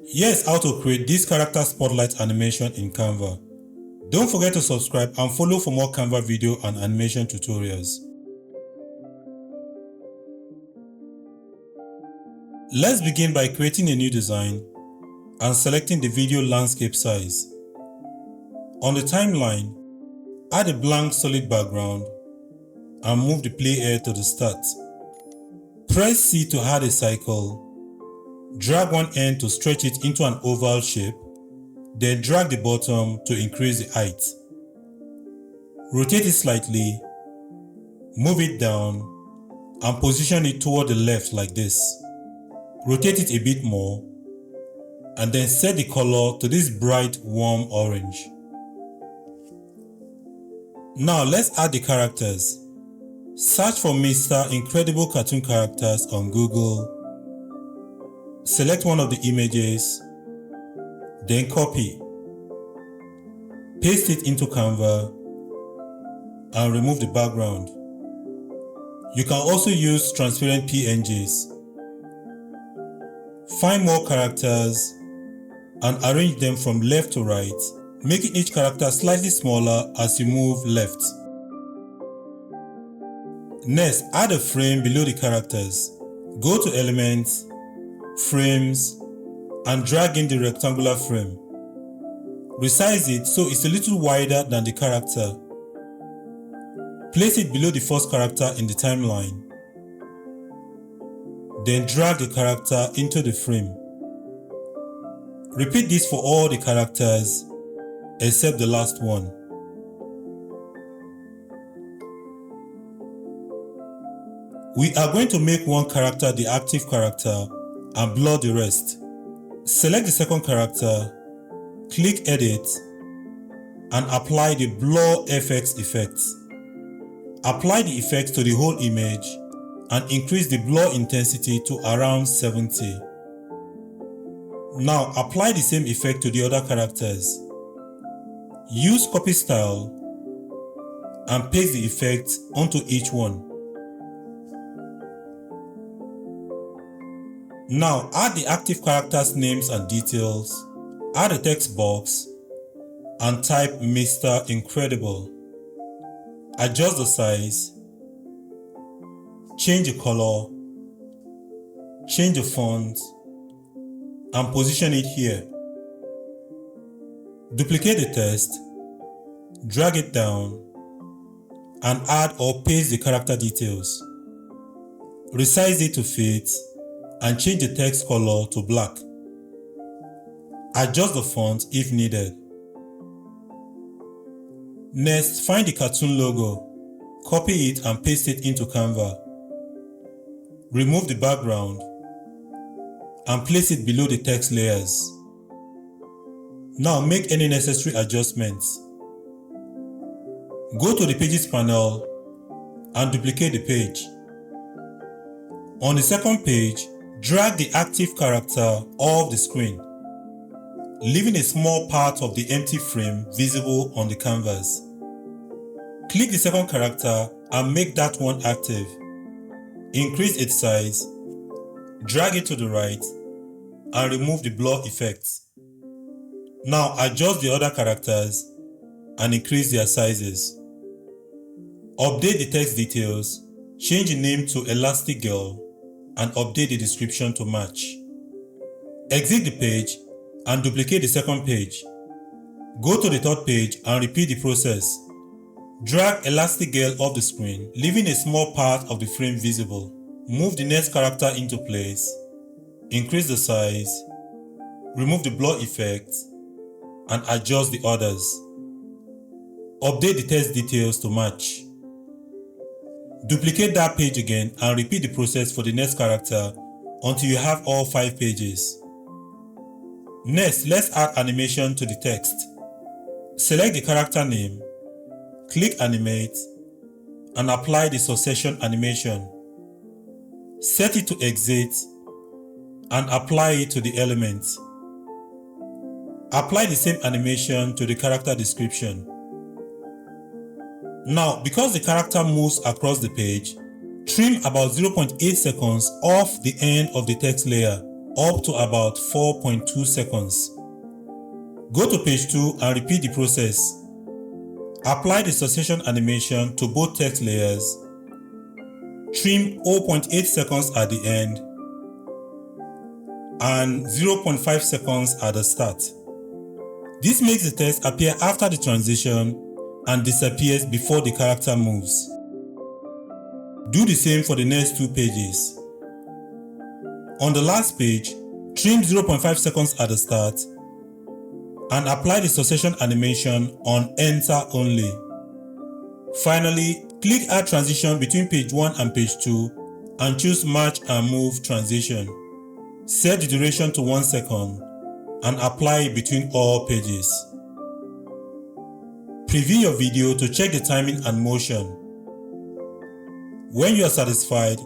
Here's how to create this character spotlight animation in Canva. Don't forget to subscribe and follow for more Canva video and animation tutorials. Let's begin by creating a new design and selecting the video landscape size. On the timeline, add a blank solid background and move the play area to the start. Press C to add a cycle. Drag one end to stretch it into an oval shape, then drag the bottom to increase the height. Rotate it slightly, move it down, and position it toward the left like this. Rotate it a bit more, and then set the color to this bright warm orange. Now let's add the characters. Search for Mr. Incredible Cartoon Characters on Google. Select one of the images, then copy. Paste it into Canva and remove the background. You can also use transparent PNGs. Find more characters and arrange them from left to right, making each character slightly smaller as you move left. Next, add a frame below the characters. Go to Elements, Frames, and drag in the rectangular frame. Resize it so it's a little wider than the character. Place it below the first character in the timeline. Then drag the character into the frame. Repeat this for all the characters except the last one. We are going to make one character the active character and blur the rest. Select the second character, click Edit, and apply the Blur FX effect. Apply the effect to the whole image and increase the blur intensity to around 70. Now apply the same effect to the other characters. Use Copy Style and paste the effect onto each one. Now add the active characters' names and details, add a text box, and type Mr. Incredible. Adjust the size, change the color, change the font, and position it here. Duplicate the text, drag it down, and add or paste the character details. Resize it to fit and change the text color to black. Adjust the font if needed. Next, find the cartoon logo, copy it and paste it into Canva. Remove the background and place it below the text layers. Now make any necessary adjustments. Go to the Pages panel and duplicate the page. On the second page, drag the active character off the screen, leaving a small part of the empty frame visible on the canvas. Click the second character and make that one active. Increase its size, drag it to the right, and remove the blur effect. Now adjust the other characters and increase their sizes. Update the text details, change the name to Elastic Girl, and update the description to match. Exit the page and duplicate the second page. Go to the third page and repeat the process. Drag Elastic Girl off the screen, leaving a small part of the frame visible. Move the next character into place, increase the size, remove the blur effect, and adjust the others. Update the text details to match. Duplicate that page again and repeat the process for the next character until you have all 5 pages. Next, let's add animation to the text. Select the character name, click Animate, and apply the succession animation. Set it to exit and apply it to the element. Apply the same animation to the character description. Now, because the character moves across the page, Trim about 0.8 seconds off the end of the text layer up to about 4.2 seconds. Go to page 2 and repeat the process. Apply the succession animation to both text layers. Trim 0.8 seconds at the end and 0.5 seconds at the start. This makes the text appear after the transition and disappears before the character moves. Do the same for the next 2 pages. On the last page, trim 0.5 seconds at the start and apply the succession animation on Enter only. Finally, click Add Transition between page 1 and page 2 and choose Match and Move Transition. Set the duration to 1 second and apply it between all pages. Preview your video to check the timing and motion. When you are satisfied,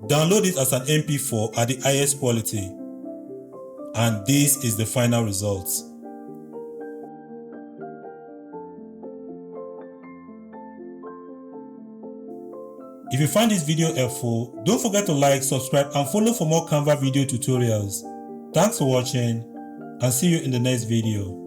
download it as an MP4 at the highest quality. And this is the final result. If you find this video helpful, don't forget to like, subscribe and follow for more Canva video tutorials. Thanks for watching and see you in the next video.